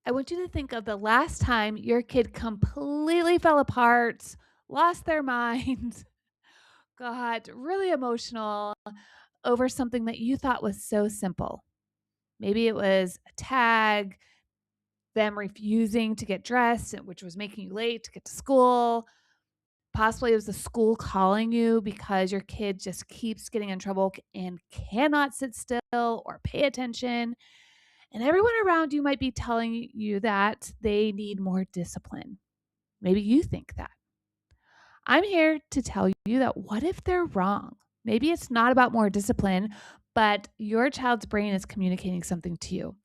I want you to think of the last time your kid completely fell apart, lost their mind, got really emotional over something that you thought was so simple. Maybe it was a tag, them refusing to get dressed, which was making you late to get to school. Possibly it was the school calling you because your kid just keeps getting in trouble and cannot sit still or pay attention. And everyone around you might be telling you that they need more discipline. Maybe you think that. I'm here to tell you that what if they're wrong? Maybe it's not about more discipline, but your child's brain is communicating something to you.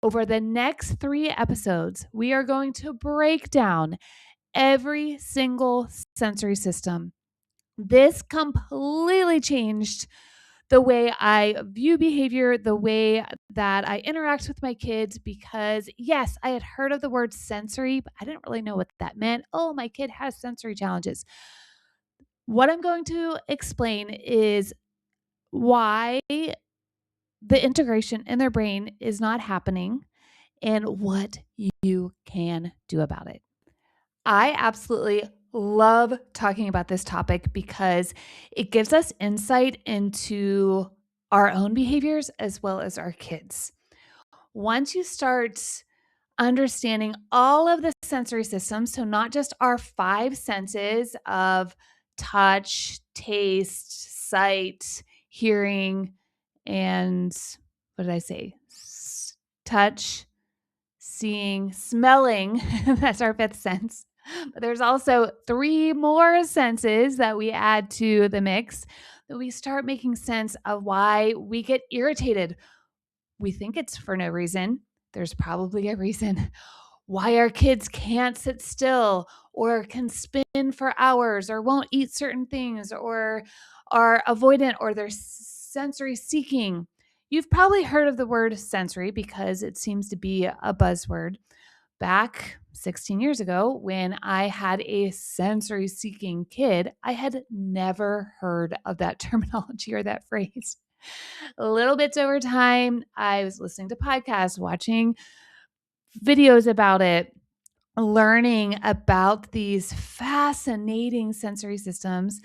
Over the next 3 episodes, we are going to break down every single sensory system. This completely changed the way I view behavior, the way that I interact with my kids, because yes, I had heard of the word sensory, but I didn't really know what that meant. Oh, my kid has sensory challenges. What I'm going to explain is why the integration in their brain is not happening and what you can do about it. I absolutely love talking about this topic because it gives us insight into our own behaviors as well as our kids. Once you start understanding all of the sensory systems, so not just our 5 senses of touch, taste, sight, hearing, and what did I say? Touch, seeing, smelling. That's our 5th sense. But there's also 3 more senses that we add to the mix that we start making sense of why we get irritated. We think it's for no reason. There's probably a reason. Why our kids can't sit still or can spin for hours or won't eat certain things or are avoidant or they're sensory seeking. You've probably heard of the word sensory because it seems to be a buzzword. Back 16 years ago, when I had a sensory seeking kid, I had never heard of that terminology or that phrase. Little bits over time, I was listening to podcasts, watching videos about it, learning about these fascinating sensory systems,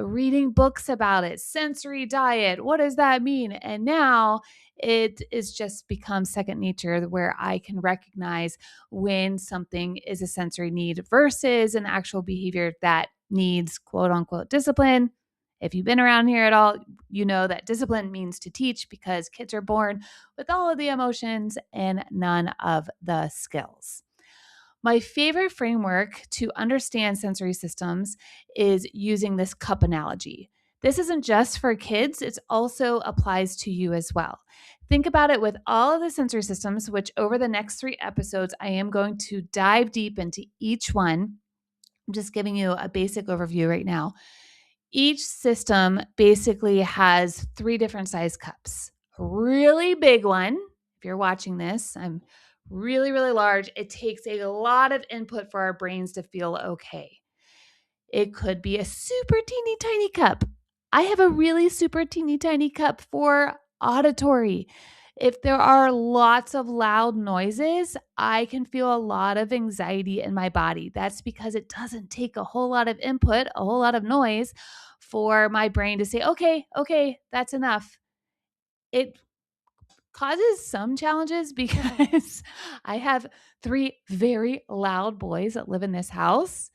reading books about it, sensory diet. What does that mean? And now it is just become second nature where I can recognize when something is a sensory need versus an actual behavior that needs quote unquote discipline. If you've been around here at all, you know that discipline means to teach because kids are born with all of the emotions and none of the skills. My favorite framework to understand sensory systems is using this cup analogy. This isn't just for kids, it also applies to you as well. Think about it with all of the sensory systems, which over the next 3 episodes, I am going to dive deep into each one. I'm just giving you a basic overview right now. Each system basically has 3 different size cups. A really big one, if you're watching this, I'm really, really large. It takes a lot of input for our brains to feel okay. It could be a super teeny tiny cup. I have a really super teeny tiny cup for auditory. If there are lots of loud noises, I can feel a lot of anxiety in my body. That's because it doesn't take a whole lot of input, a whole lot of noise for my brain to say, okay, that's enough. It causes some challenges because I have 3 very loud boys that live in this house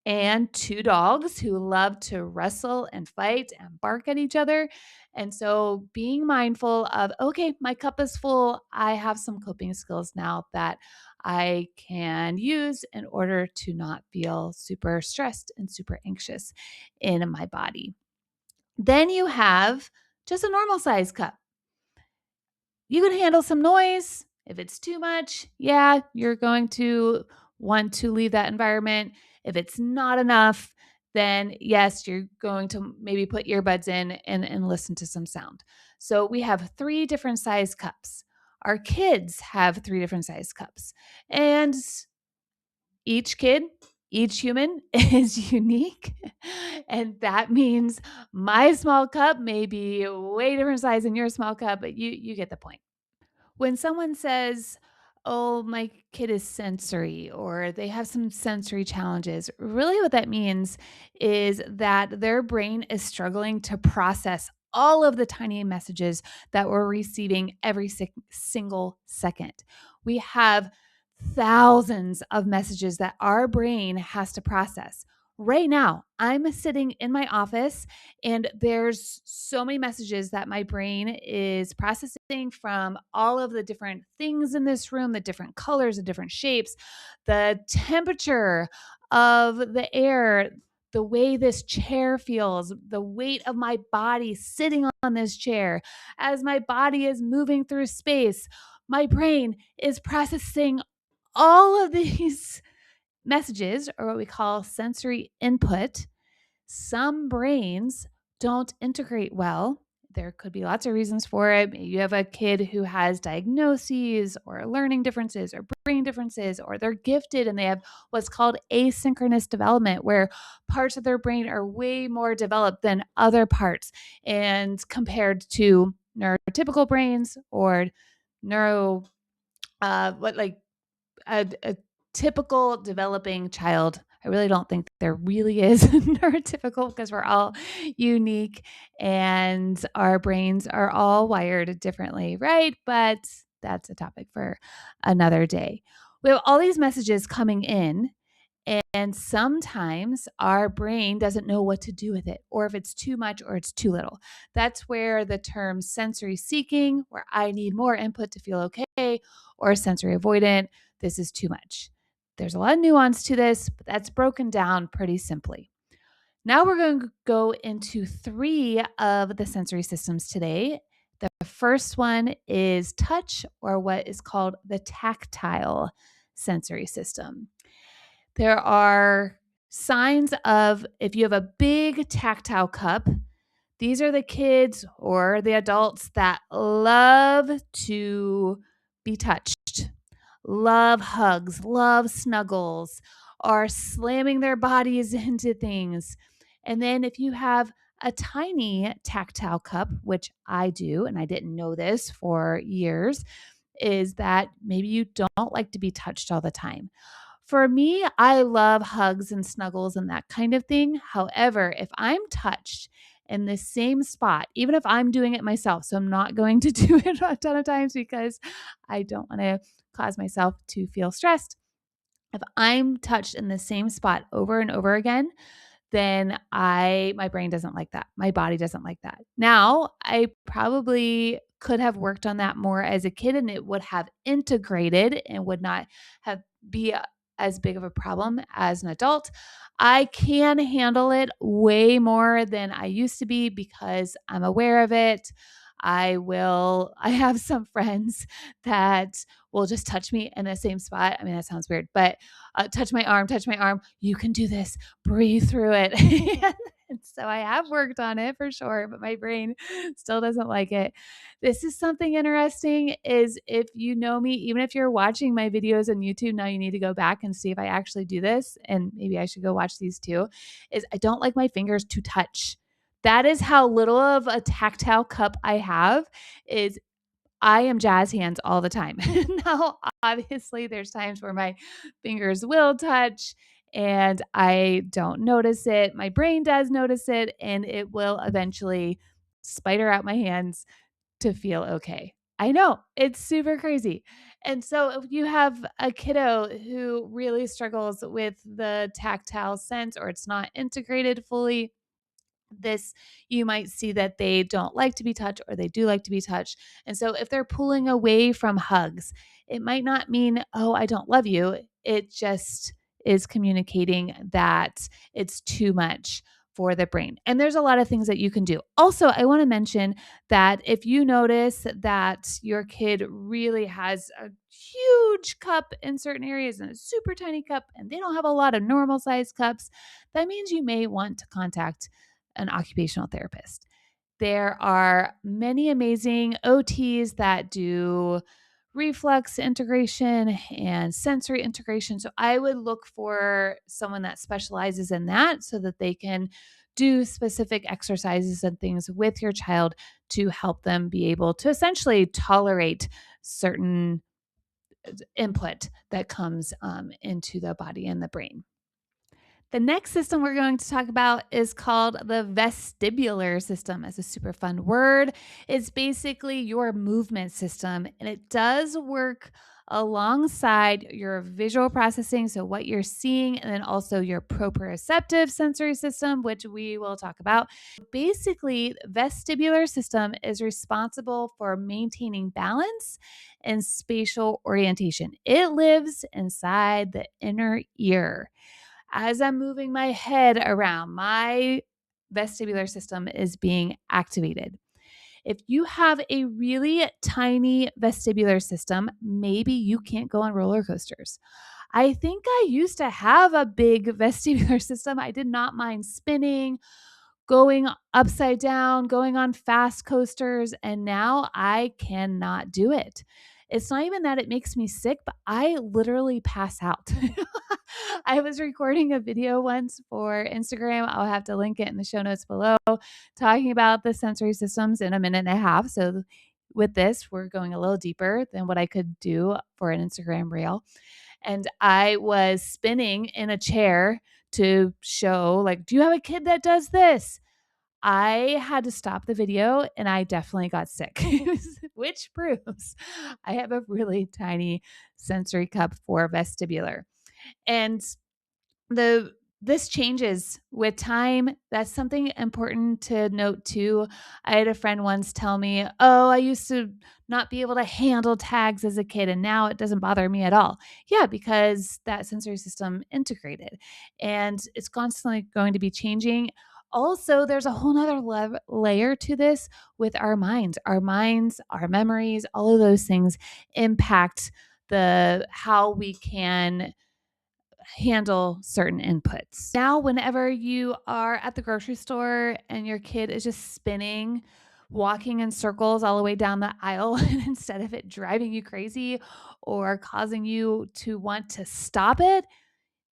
and 2 dogs who love to wrestle and fight and bark at each other. And so being mindful of, okay, my cup is full. I have some coping skills now that I can use in order to not feel super stressed and super anxious in my body. Then you have just a normal size cup. You can handle some noise. If it's too much, yeah, you're going to want to leave that environment. If it's not enough, then yes, you're going to maybe put earbuds in and listen to some sound. So we have 3 different size cups. Our kids have 3 different size cups. And each kid, each human is unique. And that means my small cup may be way different size than your small cup, but you get the point. When someone says, oh, my kid is sensory or they have some sensory challenges. Really, what that means is that their brain is struggling to process all of the tiny messages that we're receiving every single second. We have thousands of messages that our brain has to process. Right now, I'm sitting in my office and there's so many messages that my brain is processing from all of the different things in this room, the different colors, the different shapes, the temperature of the air, the way this chair feels, the weight of my body sitting on this chair as my body is moving through space. My brain is processing all of these messages, or what we call sensory input. Some brains don't integrate well. There could be lots of reasons for it. Maybe you have a kid who has diagnoses or learning differences or brain differences, or they're gifted and they have what's called asynchronous development, where parts of their brain are way more developed than other parts. And compared to neurotypical brains or neuro, what like a typical developing child. I really don't think there really is neurotypical because we're all unique and our brains are all wired differently, right? But that's a topic for another day. We have all these messages coming in, and sometimes our brain doesn't know what to do with it, or if it's too much or it's too little. That's where the term sensory seeking, where I need more input to feel okay, or sensory avoidant, this is too much. There's a lot of nuance to this, but that's broken down pretty simply. Now we're going to go into 3 of the sensory systems today. The first one is touch, or what is called the tactile sensory system. There are signs of if you have a big tactile cup, these are the kids or the adults that love to be touched, love hugs, love snuggles, are slamming their bodies into things. And then if you have a tiny tactile cup, which I do, and I didn't know this for years, is that maybe you don't like to be touched all the time. For me, I love hugs and snuggles and that kind of thing. However, if I'm touched in the same spot, even if I'm doing it myself, so I'm not going to do it a ton of times because I don't want to cause myself to feel stressed. If I'm touched in the same spot over and over again, then my brain doesn't like that. My body doesn't like that. Now, I probably could have worked on that more as a kid and it would have integrated and would not have be as big of a problem as an adult. I can handle it way more than I used to be because I'm aware of it. I have some friends that will just touch me in the same spot. I mean, that sounds weird, but touch my arm, touch my arm. You can do this, breathe through it. And so I have worked on it for sure, but my brain still doesn't like it. This is something interesting is if you know me, even if you're watching my videos on YouTube, now you need to go back and see if I actually do this. And maybe I should go watch these too, is I don't like my fingers to touch. That is how little of a tactile cup I have is I am jazz hands all the time. Now, obviously, there's times where my fingers will touch and I don't notice it. My brain does notice it, and it will eventually spider out my hands to feel okay. I know it's super crazy. And so, if you have a kiddo who really struggles with the tactile sense or it's not integrated fully, this you might see that they don't like to be touched or they do like to be touched. And so if they're pulling away from hugs, it might not mean, oh, I don't love you. It just is communicating that it's too much for the brain. And there's a lot of things that you can do. Also, I want to mention that if you notice that your kid really has a huge cup in certain areas and a super tiny cup and they don't have a lot of normal sized cups, that means you may want to contact an occupational therapist. There are many amazing OTs that do reflex integration and sensory integration. So I would look for someone that specializes in that so that they can do specific exercises and things with your child to help them be able to essentially tolerate certain input that comes into the body and the brain. The next system we're going to talk about is called the vestibular system. It's a super fun word. It's basically your movement system, and it does work alongside your visual processing, so what you're seeing, and then also your proprioceptive sensory system, which we will talk about. Basically, vestibular system is responsible for maintaining balance and spatial orientation. It lives inside the inner ear. As I'm moving my head around, my vestibular system is being activated. If you have a really tiny vestibular system, maybe you can't go on roller coasters. I think I used to have a big vestibular system. I did not mind spinning, going upside down, going on fast coasters, and now I cannot do it. It's not even that it makes me sick, but I literally pass out. I was recording a video once for Instagram. I'll have to link it in the show notes below, talking about the sensory systems in a minute and a half. So, with this, we're going a little deeper than what I could do for an Instagram reel. And I was spinning in a chair to show, like, do you have a kid that does this? I had to stop the video and I definitely got sick, which proves I have a really tiny sensory cup for vestibular. And the this changes with time. That's something important to note too. I had a friend once tell me, "Oh, I used to not be able to handle tags as a kid and now it doesn't bother me at all." Yeah, because that sensory system integrated and it's constantly going to be changing. Also, there's a whole nother layer to this with our minds. Our minds, our memories, all of those things impact the how we can handle certain inputs. Now, whenever you are at the grocery store and your kid is just spinning, walking in circles all the way down the aisle, and instead of it driving you crazy or causing you to want to stop it,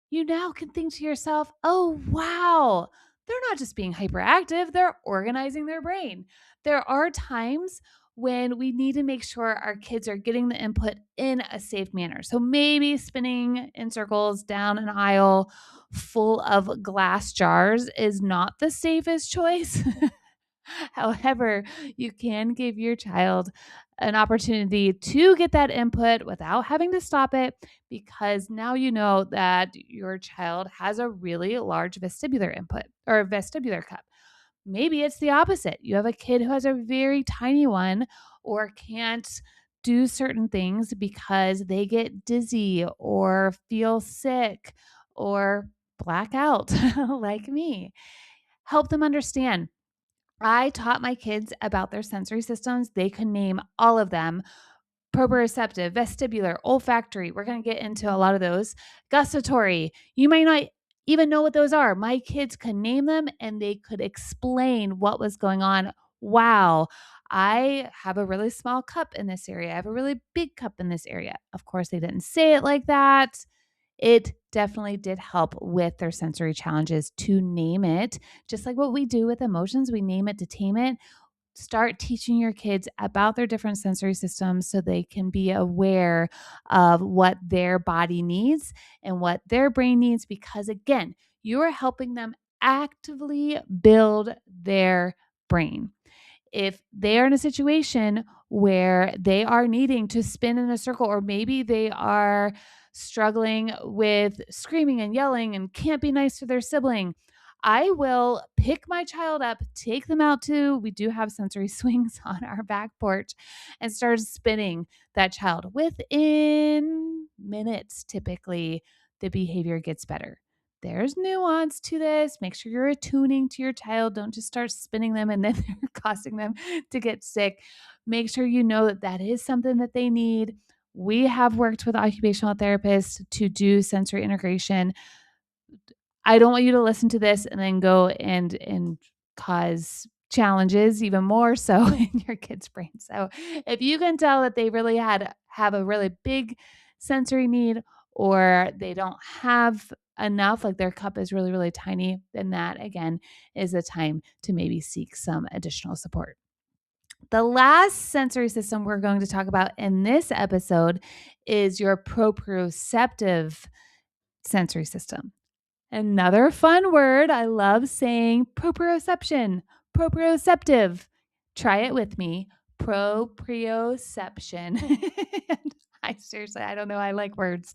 you now can think to yourself, oh, wow, they're not just being hyperactive, they're organizing their brain. There are times when we need to make sure our kids are getting the input in a safe manner. So maybe spinning in circles down an aisle full of glass jars is not the safest choice. However, you can give your child an opportunity to get that input without having to stop it because now you know that your child has a really large vestibular input or vestibular cup. Maybe it's the opposite. You have a kid who has a very tiny one or can't do certain things because they get dizzy or feel sick or black out like me. Help them understand I taught my kids about their sensory systems. They could name all of them proprioceptive, vestibular, olfactory. We're going to get into a lot of those. Gustatory. You might not even know what those are. My kids could name them and they could explain what was going on. Wow, I have a really small cup in this area. I have a really big cup in this area. Of course, they didn't say it like that. It definitely did help with their sensory challenges to name it. Just like what we do with emotions, we name it to tame it. Start teaching your kids about their different sensory systems so they can be aware of what their body needs and what their brain needs. Because again, you are helping them actively build their brain. If they are in a situation where they are needing to spin in a circle, or maybe they are struggling with screaming and yelling and can't be nice to their sibling, I will pick my child up, take them out to, we do have sensory swings on our back porch, and start spinning that child. Within minutes, typically, the behavior gets better. There's nuance to this. Make sure you're attuning to your child. Don't just start spinning them and then they're causing them to get sick. Make sure you know that that is something that they need. We have worked with occupational therapists to do sensory integration. I don't want you to listen to this and then go and cause challenges even more so in your kid's brain. So if you can tell that they really have a really big sensory need or they don't have enough, like their cup is really, really tiny, then that again is a time to maybe seek some additional support. The last sensory system we're going to talk about in this episode is your proprioceptive sensory system. Another fun word. I love saying proprioception, proprioceptive. Try it with me. Proprioception. I don't know. I like words.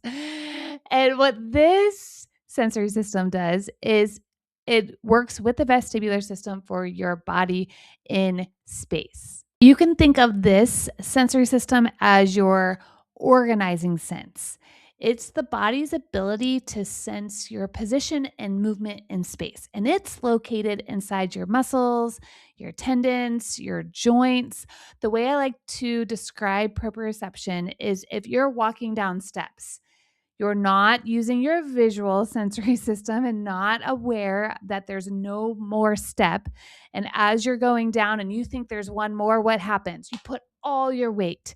And what this sensory system does is it works with the vestibular system for your body in space. You can think of this sensory system as your organizing sense. It's the body's ability to sense your position and movement in space. And it's located inside your muscles, your tendons, your joints. The way I like to describe proprioception is if you're walking down steps, you're not using your visual sensory system and not aware that there's no more step. And as you're going down and you think there's one more, what happens? You put all your weight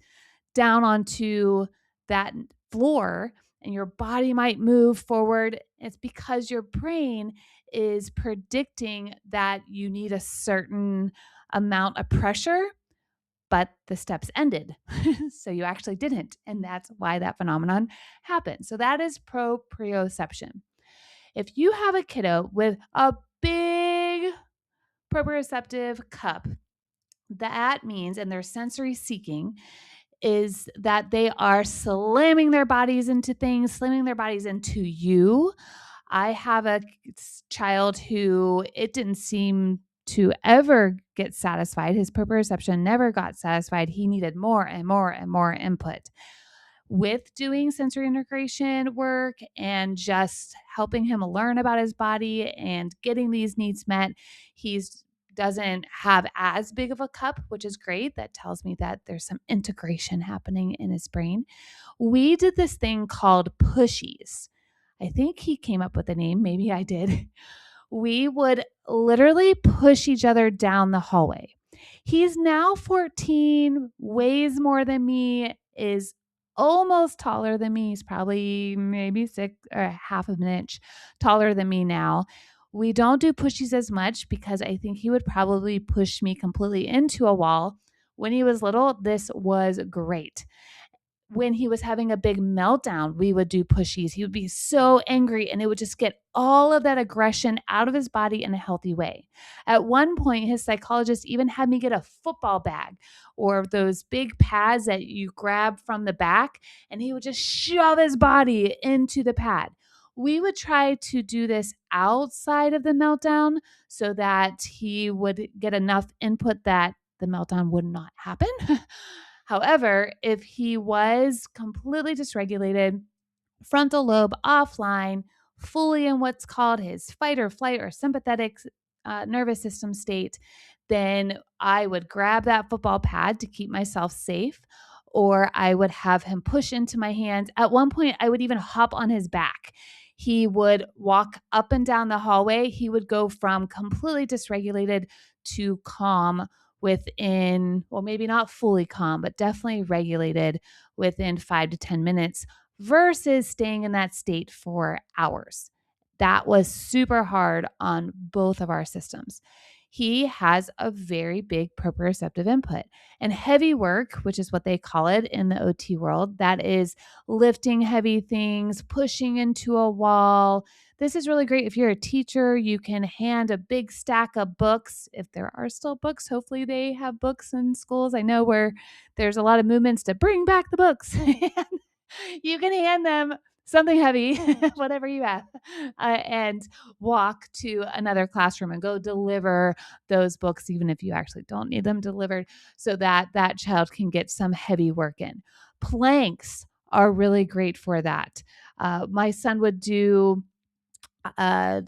down onto that floor and your body might move forward. It's because your brain is predicting that you need a certain amount of pressure, but the steps ended. So you actually didn't. And that's why that phenomenon happened. So that is proprioception. If you have a kiddo with a big proprioceptive cup, that means, and they're sensory seeking, is that they are slamming their bodies into things, slamming their bodies into you. I have a child who it didn't seem to ever get satisfied. His proprioception never got satisfied. He needed more and more and more input. With doing sensory integration work and just helping him learn about his body and getting these needs met, he's doesn't have as big of a cup, which is great. That tells me that there's some integration happening in his brain. We did this thing called pushies. I think he came up with the name. Maybe I did. We would literally push each other down the hallway. He's now 14, weighs more than me, is almost taller than me. He's probably maybe 6 or half of an inch taller than me now. We don't do pushies as much because I think he would probably push me completely into a wall. When he was little, this was great. When he was having a big meltdown, we would do pushies. He would be so angry and it would just get all of that aggression out of his body in a healthy way. At one point, his psychologist even had me get a football bag or those big pads that you grab from the back, and he would just shove his body into the pad. We would try to do this outside of the meltdown so that he would get enough input that the meltdown would not happen. However, if he was completely dysregulated, frontal lobe offline, fully in what's called his fight or flight or sympathetic nervous system state, then I would grab that football pad to keep myself safe, or I would have him push into my hands. At one point, I would even hop on his back. He would walk up and down the hallway. He would go from completely dysregulated to calm within, well, maybe not fully calm, but definitely regulated within 5 to 10 minutes versus staying in that state for hours. That was super hard on both of our systems. He has a very big proprioceptive input, and heavy work, which is what they call it in the OT world, that is lifting heavy things, pushing into a wall. This is really great if you're a teacher. You can hand a big stack of books. If there are still books, hopefully they have books in schools. I know where there's a lot of movements to bring back the books. You can hand them something heavy, whatever you have, and walk to another classroom and go deliver those books, even if you actually don't need them delivered, so that that child can get some heavy work in. Planks are really great for that. My son would do uh,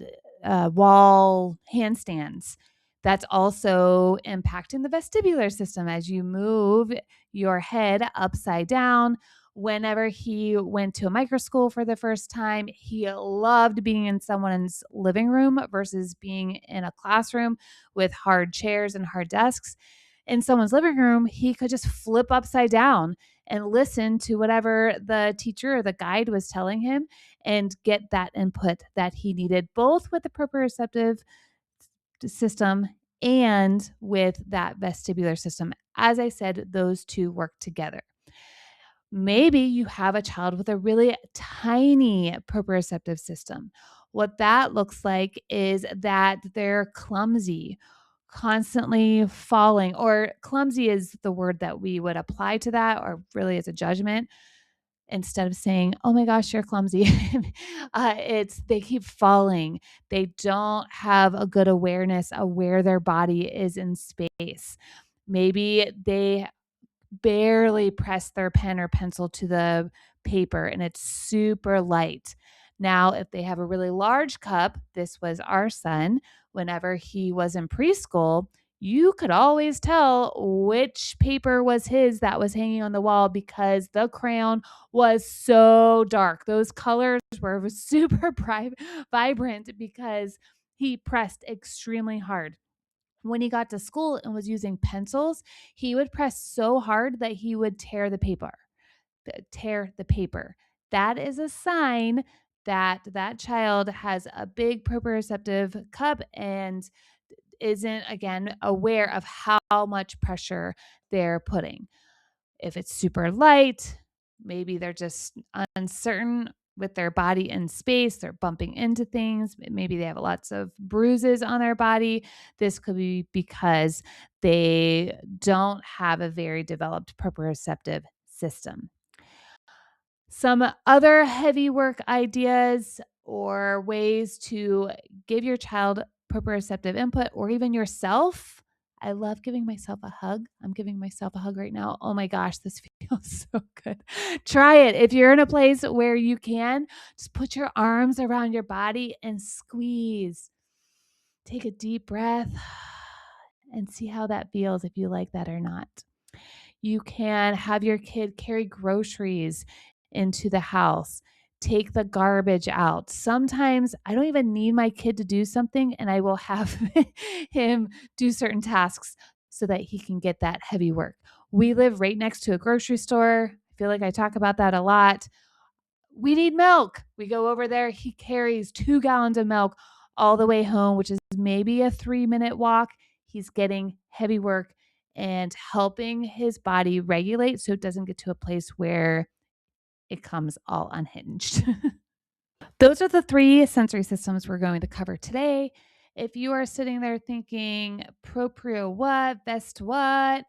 wall handstands. That's also impacting the vestibular system as you move your head upside down. Whenever he went to a micro school for the first time, he loved being in someone's living room versus being in a classroom with hard chairs and hard desks. In someone's living room, he could just flip upside down and listen to whatever the teacher or the guide was telling him and get that input that he needed, both with the proprioceptive system and with that vestibular system. As I said, those two work together. Maybe you have a child with a really tiny proprioceptive system. What that looks like is that they're clumsy, constantly falling, or clumsy is the word that we would apply to that, or really as a judgment. Instead of saying, "Oh my gosh, you're clumsy," it's they keep falling. They don't have a good awareness of where their body is in space. Maybe they barely press their pen or pencil to the paper and it's super light. Now, if they have a really large cup, this was our son whenever he was in preschool, you could always tell which paper was his that was hanging on the wall because the crayon was so dark. Those colors were super vibrant because he pressed extremely hard. When he got to school and was using pencils, he would press so hard that he would tear the paper. That is a sign that that child has a big proprioceptive cup and isn't, again, aware of how much pressure they're putting. If it's super light, maybe they're just uncertain with their body in space. They're bumping into things. Maybe they have lots of bruises on their body. This could be because they don't have a very developed proprioceptive system. Some other heavy work ideas or ways to give your child proprioceptive input or even yourself. I love giving myself a hug. I'm giving myself a hug right now. Oh my gosh, this feels so good. Try it. If you're in a place where you can, just put your arms around your body and squeeze. Take a deep breath and see how that feels, if you like that or not. You can have your kid carry groceries into the house, take the garbage out. Sometimes I don't even need my kid to do something, and I will have him do certain tasks so that he can get that heavy work. We live right next to a grocery store. I feel like I talk about that a lot. We need milk. We go over there. He carries 2 gallons of milk all the way home, which is maybe a 3-minute walk. He's getting heavy work and helping his body regulate so it doesn't get to a place where it comes all unhinged. Those are the 3 sensory systems we're going to cover today. If you are sitting there thinking, proprio what, vest what,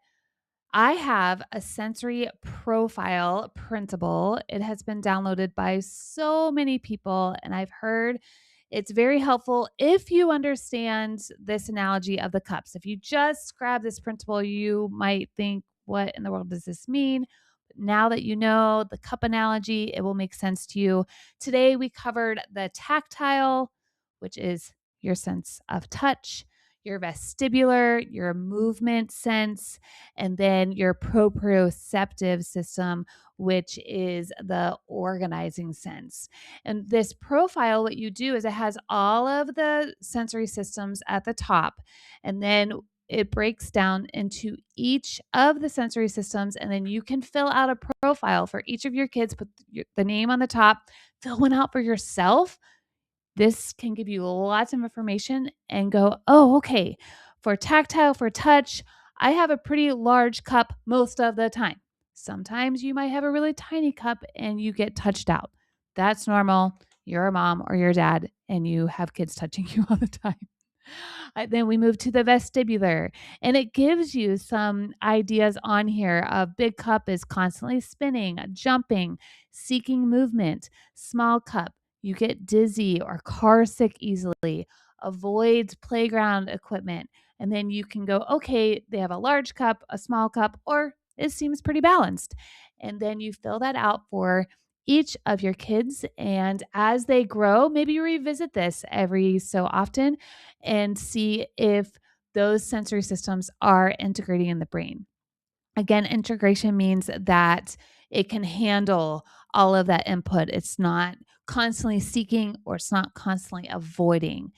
I have a sensory profile printable. It has been downloaded by so many people, and I've heard it's very helpful if you understand this analogy of the cups. If you just grab this printable, you might think, what in the world does this mean? But now that you know the cup analogy, it will make sense to you. Today, we covered the tactile, which is your sense of touch, your vestibular, your movement sense, and then your proprioceptive system, which is the organizing sense. And this profile, what you do is it has all of the sensory systems at the top, and then it breaks down into each of the sensory systems, and then you can fill out a profile for each of your kids, put the name on the top, fill one out for yourself. This can give you lots of information and go, oh, okay, for tactile, for touch, I have a pretty large cup most of the time. Sometimes you might have a really tiny cup and you get touched out. That's normal. You're a mom or your dad and you have kids touching you all the time. Then we move to the vestibular, and it gives you some ideas on here of big cup is constantly spinning, jumping, seeking movement. Small cup, you get dizzy or car sick easily, avoids playground equipment. And then you can go, okay, they have a large cup, a small cup, or it seems pretty balanced. And then you fill that out for each of your kids. And as they grow, maybe you revisit this every so often and see if those sensory systems are integrating in the brain. Again, integration means that it can handle all of that input. It's not constantly seeking or it's not constantly avoiding.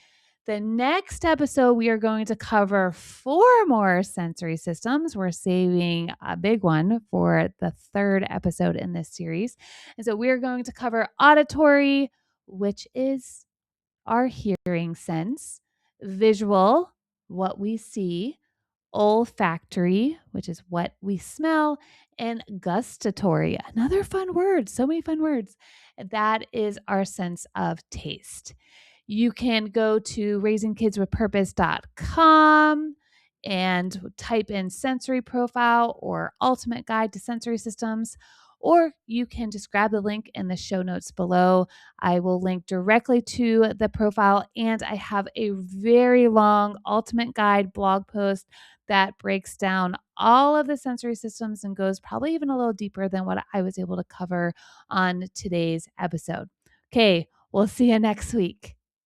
The next episode, we are going to cover 4 more sensory systems. We're saving a big one for the 3rd episode in this series. And so we're going to cover auditory, which is our hearing sense, visual, what we see, olfactory, which is what we smell, and gustatory, another fun word. So many fun words. That is our sense of taste. You can go to raisingkidswithpurpose.com and type in sensory profile or ultimate guide to sensory systems, or you can just grab the link in the show notes below. I will link directly to the profile, and I have a very long ultimate guide blog post that breaks down all of the sensory systems and goes probably even a little deeper than what I was able to cover on today's episode. Okay, we'll see you next week.